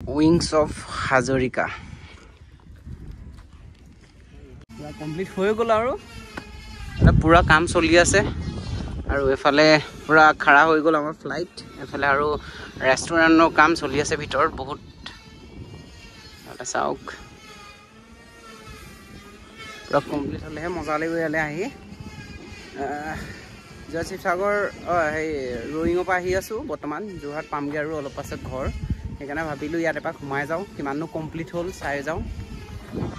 Wings of Hazarika. Complete হৈ গ'ল আৰু পুৰা কাম চলি আছে আৰু এফালে পুৰা খাৰা হৈ গ'ল আমাৰ ফ্লাইট এফালে আৰু ৰেষ্টুৰেণ্টৰ কাম চলি আছে ভিতৰত বহুত এটা চাওক পুৰা কমপ্লিট হ'লেহে মজা লাগিব ইয়ালৈ আহি জয় শিৱসাগৰ সেই ৰয়িঙৰ পৰা আহি আছোঁ বৰ্তমান যোৰহাট পামগৈ আৰু অলপ পাছত ঘৰ সেইকাৰণে ভাবিলোঁ ইয়াত এপাক সোমাই যাওঁ কিমাননো কমপ্লিট হ'ল চাই যাওঁ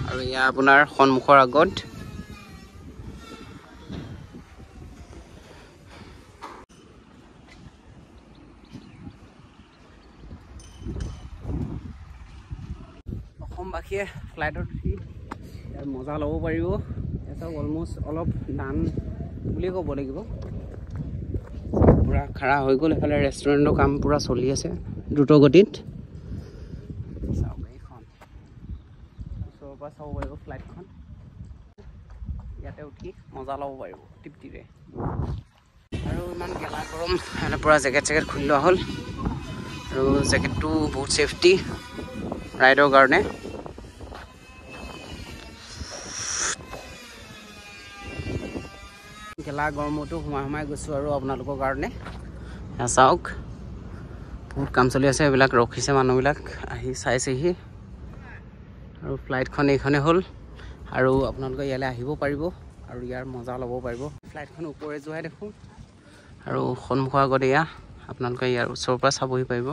আৰু এয়া আপোনাৰ সন্মুখৰ আগত অসমবাসীয়ে ফ্লাইটত উঠি মজা ল'ব পাৰিব এটা অলমষ্ট অলপ দান বুলিয়ে ক'ব লাগিব পুৰা খাৰা হৈ গ'ল এফালে ৰেষ্টুৰেণ্টৰ কাম পুৰা চলি আছে দ্ৰুত গতিত চাওক এইখন ওচৰৰ পৰা চাব পাৰিব ফ্লাইটখন ইয়াতে উঠি মজা ল'ব পাৰিব তৃপ্তিৰে আৰু ইমান গেলা গৰম মানে পুৰা জেকেট খুলি লোৱা হ'ল আৰু জেকেটটো বহুত ছেফটি ৰাইডৰ কাৰণে গেলা গৰমতো সোমাই গৈছোঁ আৰু আপোনালোকৰ কাৰণে চাওক বহুত কাম চলি আছে এইবিলাক ৰখিছে মানুহবিলাক আহি চাইছেহি আৰু ফ্লাইটখন এইখনেই হ'ল আৰু আপোনালোকে ইয়ালৈ আহিব পাৰিব আৰু ইয়াৰ মজা ল'ব পাৰিব ফ্লাইটখন ওপৰে যোৱাই দেখোঁ আৰু সন্মুখৰ আগত এয়া আপোনালোকে ইয়াৰ ওচৰৰ পৰা চাবহি পাৰিব